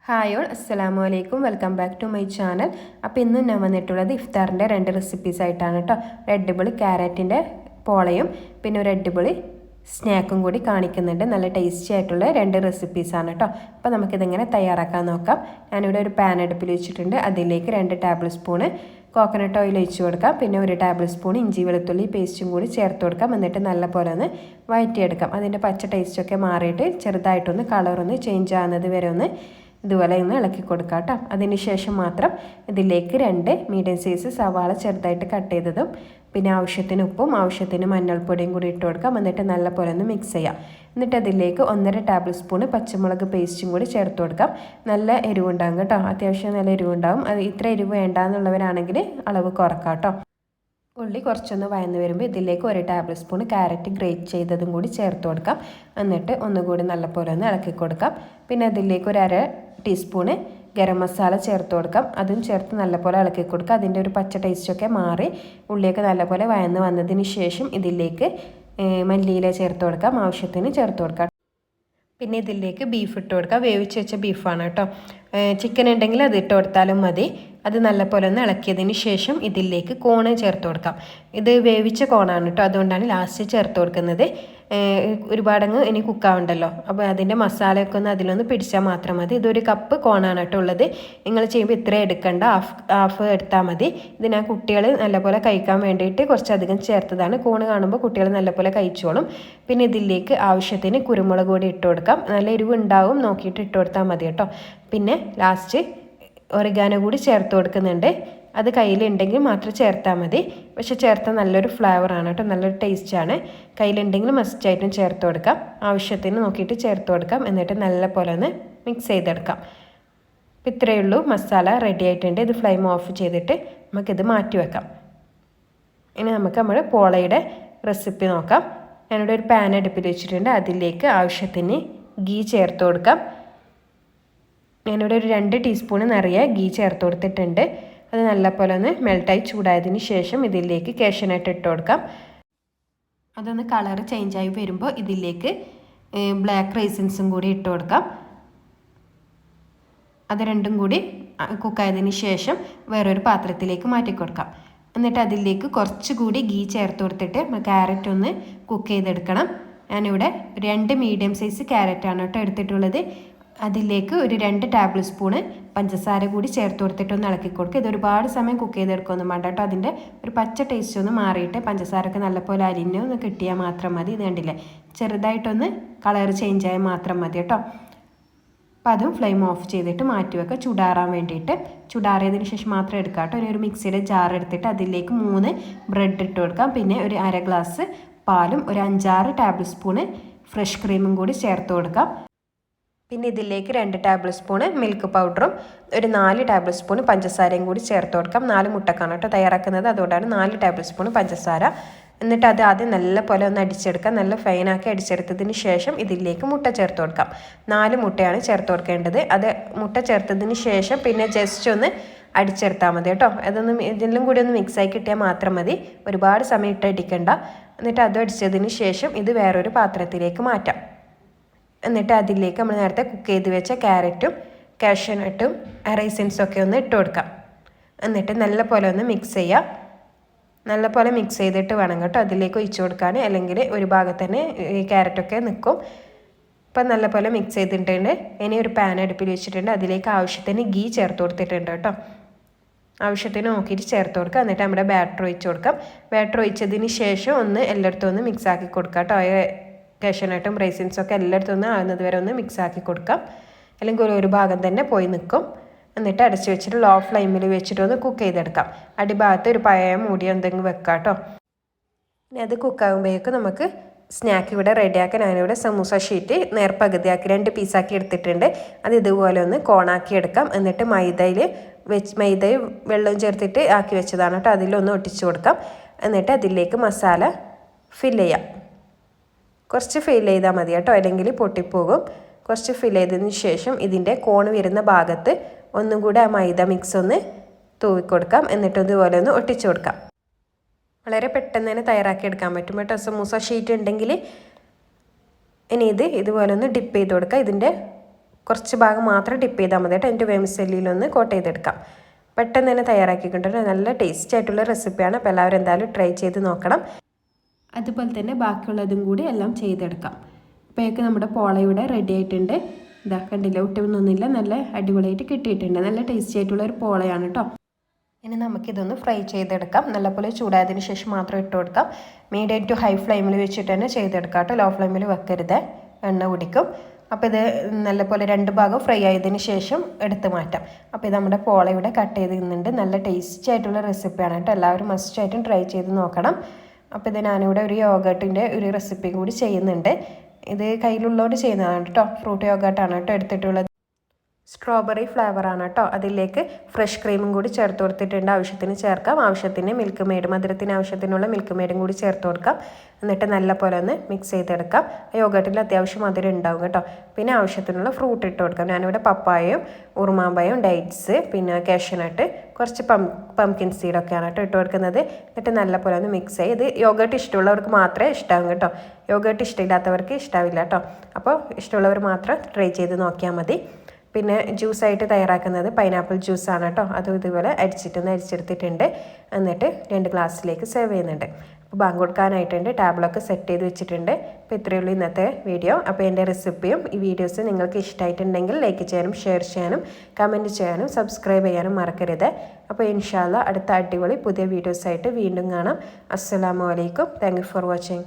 Hi all, അസ്സലാമു അലൈക്കും. Welcome back to my channel. അപ്പോൾ ഇന്നും ഞാൻ വന്നിട്ടുള്ളത് ഇഫ്താറിൻ്റെ 2 റെസിപ്പീസ് ആയിട്ടാണ് കേട്ടോ. ഒരു അടിപൊളി ക്യാരറ്റിൻ്റെ പോളയും പിന്നെ ഒരു അടിപൊളി സ്നാക്കും കൂടി കാണിക്കുന്നുണ്ട്. നല്ല ടേസ്റ്റി ആയിട്ടുള്ള 2 റെസിപ്പീസാണ് കേട്ടോ. അപ്പോൾ നമുക്കിതെങ്ങനെ തയ്യാറാക്കാൻ നോക്കാം. ഞാനിവിടെ ഒരു പാൻ അടുപ്പിൽ വെച്ചിട്ടുണ്ട്. അതിലേക്ക് 2 ടേബിൾ സ്പൂണ് കോക്കനട്ട് ഓയിൽ ഒഴിച്ച് കൊടുക്കാം. പിന്നെ 1 ടേബിൾ സ്പൂൺ ഇഞ്ചി വെളുത്തുള്ളി പേസ്റ്റും കൂടി ചേർത്ത് കൊടുക്കാം. എന്നിട്ട് നല്ലപോലെ ഒന്ന് വഴറ്റിയെടുക്കാം. അതിൻ്റെ പച്ച ടേസ്റ്റൊക്കെ മാറിയിട്ട് ചെറുതായിട്ടൊന്ന് കളറൊന്ന് ചേഞ്ച് ആകുന്നത് വരെ ഒന്ന് ഇതുപോലെ ഒന്ന് ഇളക്കി കൊടുക്കാം കേട്ടോ. അതിന് ശേഷം മാത്രം ഇതിലേക്ക് 2 മീഡിയം സൈസ് സവാള ചെറുതായിട്ട് കട്ട് ചെയ്തതും പിന്നെ ആവശ്യത്തിന് ഉപ്പും ആവശ്യത്തിന് മഞ്ഞൾപ്പൊടിയും കൂടി ഇട്ട് കൊടുക്കാം. എന്നിട്ട് നല്ലപോലെ ഒന്ന് മിക്സ് ചെയ്യാം. എന്നിട്ട് അതിലേക്ക് 1.5 ടേബിൾ സ്പൂൺ പച്ചമുളക് പേസ്റ്റും കൂടി ചേർത്ത് കൊടുക്കാം. നല്ല എരിവുണ്ടാകും കേട്ടോ. അത്യാവശ്യം നല്ല എരിവുണ്ടാകും. അത് ഇത്ര എരിവ് വേണ്ടാന്നുള്ളവരാണെങ്കിൽ അളവ് കുറക്കാം കേട്ടോ. ഉള്ളി കുറച്ചൊന്ന് വഴന്ന് വരുമ്പോൾ ഇതിലേക്ക് 1 ടേബിൾ സ്പൂൺ ക്യാരറ്റ് ഗ്രേറ്റ് ചെയ്തതും കൂടി ചേർത്ത് കൊടുക്കാം. എന്നിട്ട് ഒന്നുകൂടി നല്ലപോലെ ഒന്ന് ഇളക്കി കൊടുക്കാം. പിന്നെ അതിലേക്ക് 1/2 ടീസ്പൂണ് ഗരം മസാല ചേർത്ത് കൊടുക്കാം. അതും ചേർത്ത് നല്ലപോലെ ഇളക്കി കൊടുക്കുക. അതിൻ്റെ ഒരു പച്ച ടേസ്റ്റൊക്കെ മാറി ഉള്ളിയൊക്കെ നല്ലപോലെ വഴന്ന് വന്നതിന് ശേഷം ഇതിലേക്ക് മല്ലിയില ചേർത്ത് കൊടുക്കാം. ആവശ്യത്തിന് ചേർത്ത് കൊടുക്കാം. പിന്നെ ഇതിലേക്ക് ബീഫ് ഇട്ട് കൊടുക്കുക. വേവിച്ച് വെച്ച ബീഫാണ് കേട്ടോ. ചിക്കൻ ഉണ്ടെങ്കിൽ അത് ഇട്ട് കൊടുത്താലും മതി. അത് നല്ലപോലെ ഒന്ന് ഇളക്കിയതിന് ശേഷം ഇതിലേക്ക് കോണ് ചേർത്ത് കൊടുക്കാം. ഇത് വേവിച്ച കോണാണ് കേട്ടോ. അതുകൊണ്ടാണ് ലാസ്റ്റ് ചേർത്ത് കൊടുക്കുന്നത്. ഒരുപാടങ്ങ് ഇനി കുക്കാവുണ്ടല്ലോ. അപ്പോൾ അതിൻ്റെ മസാലയൊക്കെ ഒന്ന് അതിലൊന്ന് പിടിച്ചാൽ മാത്രം മതി. ഇതൊരു കപ്പ് കോണാണ് കേട്ടോ ഉള്ളത്. നിങ്ങൾ ചെയ്യുമ്പോൾ ഇത്ര എടുക്കണ്ട, ഹാഫ് എടുത്താൽ മതി. ഇത് ഞാൻ കുട്ടികൾ നല്ലപോലെ കഴിക്കാൻ വേണ്ടിയിട്ട് കുറച്ചധികം ചേർത്തതാണ്. കോണ് കാണുമ്പോൾ കുട്ടികൾ നല്ലപോലെ കഴിച്ചോളും. പിന്നെ ഇതിലേക്ക് ആവശ്യത്തിന് കുരുമുളക് പൊടി ഇട്ട് കൊടുക്കാം. നല്ല എരിവ് ഉണ്ടാവും, നോക്കിയിട്ട് ഇട്ട് കൊടുത്താൽ മതി കേട്ടോ. പിന്നെ ലാസ്റ്റ് ഒറിഗാനോ കൂടി ചേർത്ത് കൊടുക്കുന്നുണ്ട്. അത് കയ്യിലുണ്ടെങ്കിൽ മാത്രം ചേർത്താൽ മതി. പക്ഷെ ചേർത്താൽ നല്ലൊരു ഫ്ലേവറാണ് കേട്ടോ, നല്ലൊരു ടേസ്റ്റാണ്. കയ്യിലുണ്ടെങ്കിൽ മസ്റ്റായിട്ടും ചേർത്ത് കൊടുക്കാം. ആവശ്യത്തിന് നോക്കിയിട്ട് ചേർത്ത് കൊടുക്കാം. എന്നിട്ട് നല്ലപോലെ ഒന്ന് മിക്സ് ചെയ്തെടുക്കാം. അപ്പോൾ ഇത്രയേ ഉള്ളൂ. മസാല റെഡി ആയിട്ടുണ്ട്. ഇത് ഫ്ലെയിം ഓഫ് ചെയ്തിട്ട് നമുക്കിത് മാറ്റി വെക്കാം. ഇനി നമുക്ക് നമ്മുടെ പോളയുടെ റെസിപ്പി നോക്കാം. ഞാനിവിടെ ഒരു പാൻ അടുപ്പിൽ വെച്ചിട്ടുണ്ട്. അതിലേക്ക് ആവശ്യത്തിന് ഗീ ചേർത്ത് കൊടുക്കാം. ഞാനിവിടെ ഒരു 2 ടീസ്പൂൺ നിറയെ ഗീ ചേർത്ത് കൊടുത്തിട്ടുണ്ട്. അത് നല്ലപോലെ ഒന്ന് മെൽട്ടായി ചൂടായതിന് ശേഷം ഇതിലേക്ക് കാഷ്യൂനട്ട് ഇട്ട് കൊടുക്കാം. അതൊന്ന് കളർ ചേഞ്ചായി വരുമ്പോൾ ഇതിലേക്ക് ബ്ലാക്ക് റൈസിൻസും കൂടി ഇട്ട് കൊടുക്കാം. അത് രണ്ടും കൂടി കുക്കായതിന് ശേഷം വേറൊരു പാത്രത്തിലേക്ക് മാറ്റി കൊടുക്കാം. എന്നിട്ട് അതിലേക്ക് കുറച്ചുകൂടി ഗീ ചേർത്ത് കൊടുത്തിട്ട് ക്യാരറ്റ് ഒന്ന് കുക്ക് ചെയ്തെടുക്കണം. ഞാനിവിടെ 2 മീഡിയം സൈസ് ക്യാരറ്റാണ് കേട്ടോ എടുത്തിട്ടുള്ളത്. അതിലേക്ക് ഒരു 2 ടേബിൾ സ്പൂണ് പഞ്ചസാര കൂടി ചേർത്ത് കൊടുത്തിട്ട് ഒന്ന് ഇളക്കി കൊടുക്കുക. ഇത് ഒരുപാട് സമയം കുക്ക് ചെയ്തെടുക്കൊന്നും വേണ്ട കേട്ടോ. അതിൻ്റെ ഒരു പച്ച ടേസ്റ്റ് ഒന്ന് മാറിയിട്ട് പഞ്ചസാരൊക്കെ നല്ലപോലെ അരിഞ്ഞ് ഒന്ന് കിട്ടിയാൽ മാത്രം മതി. ഇത് കണ്ടില്ലേ, ചെറുതായിട്ടൊന്ന് കളർ ചേഞ്ച് ആയാൽ മാത്രം മതി കേട്ടോ. അപ്പോൾ അതും ഫ്ലെയിം ഓഫ് ചെയ്തിട്ട് മാറ്റി വെക്കുക, ചൂടാറാൻ വേണ്ടിയിട്ട്. ചൂടാറിയതിന് ശേഷം മാത്രം എടുക്കാം കേട്ടോ. ഇനി ഒരു മിക്സിയുടെ ജാർ എടുത്തിട്ട് അതിലേക്ക് 3 ബ്രെഡ് ഇട്ട് കൊടുക്കാം. പിന്നെ ഒരു 1/2 ഗ്ലാസ് പാലും ഒരു 5-6 ടേബിൾ സ്പൂണ് ഫ്രഷ് ക്രീമും കൂടി ചേർത്ത് കൊടുക്കാം. പിന്നെ ഇതിലേക്ക് 2 ടേബിൾ സ്പൂണ് മിൽക്ക് പൗഡറും ഒരു 4 ടേബിൾ സ്പൂണ് പഞ്ചസാരയും കൂടി ചേർത്ത് കൊടുക്കാം. 4 മുട്ടക്കാണ് കേട്ടോ തയ്യാറാക്കുന്നത്, അതുകൊണ്ടാണ് 4 ടേബിൾ സ്പൂണ് പഞ്ചസാര. എന്നിട്ട് അത് ആദ്യം നല്ലപോലെ ഒന്ന് അടിച്ചെടുക്കാം. നല്ല ഫൈനാക്കി അടിച്ചെടുത്തതിന് ശേഷം ഇതിലേക്ക് മുട്ട ചേർത്ത് കൊടുക്കാം. 4 മുട്ടയാണ് ചേർത്ത് കൊടുക്കേണ്ടത്. അത് മുട്ട ചേർത്തതിന് ശേഷം പിന്നെ ജസ്റ്റ് ഒന്ന് അടിച്ചെടുത്താൽ മതി കേട്ടോ. അതൊന്ന് ഇതിലും കൂടി ഒന്ന് മിക്സായി കിട്ടിയാൽ മാത്രം മതി. ഒരുപാട് സമയം ഇട്ട് അടിക്കണ്ട. എന്നിട്ട് അത് അടിച്ചതിന് ശേഷം ഇത് വേറൊരു പാത്രത്തിലേക്ക് മാറ്റാം. എന്നിട്ട് അതിലേക്ക് നമ്മൾ നേരത്തെ കുക്ക് ചെയ്ത് വെച്ച ക്യാരറ്റും കാഷ്യൂനട്ടും റൈസിൻസൊക്കെ ഒന്ന് ഇട്ട് കൊടുക്കാം. എന്നിട്ട് നല്ലപോലെ ഒന്ന് മിക്സ് ചെയ്യാം. നല്ലപോലെ മിക്സ് ചെയ്തിട്ട് വേണം കേട്ടോ അതിലേക്ക് ഒഴിച്ചു കൊടുക്കാൻ, അല്ലെങ്കിൽ ഒരു ഭാഗത്ത് തന്നെ ഈ ക്യാരറ്റൊക്കെ നിൽക്കും. ഇപ്പം നല്ലപോലെ മിക്സ് ചെയ്തിട്ടുണ്ട്. ഇനി ഒരു പാൻ അടുപ്പിൽ വെച്ചിട്ടുണ്ട്. അതിലേക്ക് ആവശ്യത്തിന് ഗീ ചേർത്ത് കൊടുത്തിട്ടുണ്ട് കേട്ടോ. ആവശ്യത്തിന് നോക്കിയിട്ട് ചേർത്ത് കൊടുക്കുക. എന്നിട്ട് നമ്മുടെ ബാറ്റർ ഒഴിച്ച് കൊടുക്കാം. ബാറ്റർ ഒഴിച്ചതിന് ശേഷം ഒന്ന് എല്ലായിടത്തും ഒന്ന് മിക്സ് ആക്കി കൊടുക്കാം കേട്ടോ. കാഷ്യൂനട്ടും റൈസിൻസൊക്കെ എല്ലായിടത്തും ഒന്ന് ആകുന്നത് വരെ ഒന്ന് മിക്സ് ആക്കി കൊടുക്കാം, അല്ലെങ്കിൽ ഒരു ഭാഗം തന്നെ പോയി നിൽക്കും. എന്നിട്ട് അടച്ച് വെച്ചിട്ട് ലോ ഫ്ലെയിമിൽ വെച്ചിട്ട് ഒന്ന് കുക്ക് ചെയ്തെടുക്കാം. അടിഭാഗത്ത് ഒരു പഴയ മൂടി എന്തെങ്കിലും വെക്കാം കേട്ടോ. ഇനി അത് കുക്കാകുമ്പോഴേക്കും നമുക്ക് സ്നാക്ക് ഇവിടെ റെഡിയാക്കാൻ. ഞാനിവിടെ സമൂസ ഷീറ്റ് നേർപ്പകുതിയാക്കി 2 പീസാക്കി എടുത്തിട്ടുണ്ട്. അത് ഇതുപോലെ ഒന്ന് കോണാക്കി എടുക്കാം. എന്നിട്ട് മൈദയും വെള്ളവും ചേർത്തിട്ട് ആക്കി വെച്ചതാണ് കേട്ടോ. അതിലൊന്ന് ഒട്ടിച്ചു കൊടുക്കാം. എന്നിട്ട് അതിലേക്ക് മസാല ഫില്ല് ചെയ്യാം. കുറച്ച് ഫിൽ ചെയ്താൽ മതി കേട്ടോ, അല്ലെങ്കിൽ പൊട്ടിപ്പോകും. കുറച്ച് ഫിൽ ചെയ്തതിന് ശേഷം ഇതിൻ്റെ കോൺ വരുന്ന ഭാഗത്ത് ഒന്നും കൂടെ ആ മൈദ മിക്സ് ഒന്ന് തൂവിക്കൊടുക്കാം. എന്നിട്ട് ഇതുപോലെ ഒന്ന് ഒട്ടിച്ചു കൊടുക്കാം. വളരെ പെട്ടെന്ന് തന്നെ തയ്യാറാക്കി എടുക്കാൻ പറ്റും കേട്ടോ. സമൂസ ഷീറ്റ് ഉണ്ടെങ്കിൽ ഇനി ഇതുപോലെ ഒന്ന് ഡിപ്പ് ചെയ്ത് കൊടുക്കുക. ഇതിൻ്റെ കുറച്ച് ഭാഗം മാത്രം ഡിപ്പ് ചെയ്താൽ മതി കേട്ടോ. എന്നിട്ട് വെമിസെല്ലിയിലൊന്ന് കോട്ട് ചെയ്തെടുക്കാം. പെട്ടെന്ന് തന്നെ തയ്യാറാക്കിക്കൊണ്ടിട്ട് നല്ല ടേസ്റ്റി ആയിട്ടുള്ള റെസിപ്പിയാണ്. അപ്പോൾ എല്ലാവരും എന്തായാലും ട്രൈ ചെയ്ത് നോക്കണം. അതുപോലെ തന്നെ ബാക്കിയുള്ളതും കൂടി എല്ലാം ചെയ്തെടുക്കാം. അപ്പോഴേക്ക് നമ്മുടെ പോള ഇവിടെ റെഡി ആയിട്ടുണ്ട്. ഇതാ കണ്ടില്ല, ഒട്ടുമൊന്നുമില്ല, നല്ല അടിപൊളിയായിട്ട് കിട്ടിയിട്ടുണ്ട്. നല്ല ടേസ്റ്റി ആയിട്ടുള്ള ഒരു പോളയാണ് കേട്ടോ. ഇനി നമുക്കിതൊന്ന് ഫ്രൈ ചെയ്തെടുക്കാം. നല്ലപോലെ ചൂടായതിന് ശേഷം മാത്രം ഇട്ട് കൊടുക്കാം. മീഡിയം ടു ഹൈ ഫ്ലെയിമിൽ വെച്ചിട്ട് തന്നെ ചെയ്തെടുക്കാം കേട്ടോ. ലോ ഫ്ലെയിമിൽ വെക്കരുത്, എണ്ണ കുടിക്കും. അപ്പോൾ ഇത് നല്ലപോലെ 2 ഭാഗം ഫ്രൈ ആയതിന് ശേഷം എടുത്ത് മാറ്റാം. അപ്പോൾ ഇത് നമ്മുടെ പോള ഇവിടെ കട്ട് ചെയ്തിരുന്നുണ്ട്. നല്ല ടേസ്റ്റി ആയിട്ടുള്ള റെസിപ്പിയാണ് കേട്ടോ. എല്ലാവരും മസ്റ്റായിട്ടും ട്രൈ ചെയ്ത് നോക്കണം. അപ്പോൾ ഇത് ഞാനിവിടെ ഒരു യോഗട്ടിൻ്റെ ഒരു റെസിപ്പി കൂടി ചെയ്യുന്നുണ്ട്. ഇത് കയ്യിലുള്ളതുകൊണ്ട് ചെയ്യുന്നതാണ് കേട്ടോ. ഫ്രൂട്ട് യോഗട്ടാണ് കേട്ടോ എടുത്തിട്ടുള്ളത്. സ്ട്രോബെറി ഫ്ലേവറാണ് കേട്ടോ. അതിലേക്ക് ഫ്രഷ് ക്രീമും കൂടി ചേർത്ത് കൊടുത്തിട്ടുണ്ട്. ആവശ്യത്തിന് ചേർക്കാം. ആവശ്യത്തിന് മിൽക്ക് മെയ്ഡ്, മധുരത്തിന് ആവശ്യത്തിനുള്ള മിൽക്ക് മെയ്ഡും കൂടി ചേർത്ത് കൊടുക്കാം. എന്നിട്ട് നല്ലപോലെ ഒന്ന് മിക്സ് ചെയ്തെടുക്കാം. യോഗട്ടിൽ അത്യാവശ്യം മധുരം ഉണ്ടാവും കേട്ടോ. പിന്നെ ആവശ്യത്തിനുള്ള ഫ്രൂട്ട് ഇട്ട് കൊടുക്കാം. ഞാനിവിടെ പപ്പായയും ഉറുമാമ്പഴവും ഡേറ്റ്സ് പിന്നെ കാഷ്യൂനട്ട് കുറച്ച് പംകിൻ സീഡൊക്കെയാണ് കേട്ടോ ഇട്ട് കൊടുക്കുന്നത്. എന്നിട്ട് നല്ലപോലെ ഒന്ന് മിക്സ് ചെയ്ത്, ഇത് യോഗട്ട് ഇഷ്ടമുള്ളവർക്ക് മാത്രമേ ഇഷ്ടമാകും കേട്ടോ. യോഗട്ട് ഇഷ്ടമില്ലാത്തവർക്ക് ഇഷ്ടാവില്ല കേട്ടോ. അപ്പോൾ ഇഷ്ടമുള്ളവർ മാത്രം ട്രൈ ചെയ്ത് നോക്കിയാൽ മതി. പിന്നെ ജ്യൂസായിട്ട് തയ്യാറാക്കുന്നത് പൈനാപ്പിൾ ജ്യൂസാണ് കേട്ടോ. അതും ഇതുപോലെ അരിച്ചെടുത്തിട്ടുണ്ട്. എന്നിട്ട് 2 ഗ്ലാസ്സിലേക്ക് സെർവ് ചെയ്യുന്നുണ്ട്. അപ്പോൾ ബാങ്ക് കൊടുക്കാനായിട്ടുണ്ട്. ടാബിളൊക്കെ സെറ്റ് ചെയ്ത് വെച്ചിട്ടുണ്ട്. അപ്പോൾ ഇത്രയേ ഉള്ളൂ ഇന്നത്തെ വീഡിയോ. അപ്പോൾ എൻ്റെ റെസിപ്പിയും ഈ വീഡിയോസ് നിങ്ങൾക്ക് ഇഷ്ടമായിട്ടുണ്ടെങ്കിൽ ലൈക്ക് ചെയ്യാനും ഷെയർ ചെയ്യാനും കമൻറ്റ് ചെയ്യാനും സബ്സ്ക്രൈബ് ചെയ്യാനും മറക്കരുത്. അപ്പോൾ ഇൻഷാ അല്ലാഹ് അടുത്ത അടിപൊളി പുതിയ വീഡിയോസായിട്ട് വീണ്ടും കാണാം. അസ്സലാമു അലൈക്കും. Thank you for watching.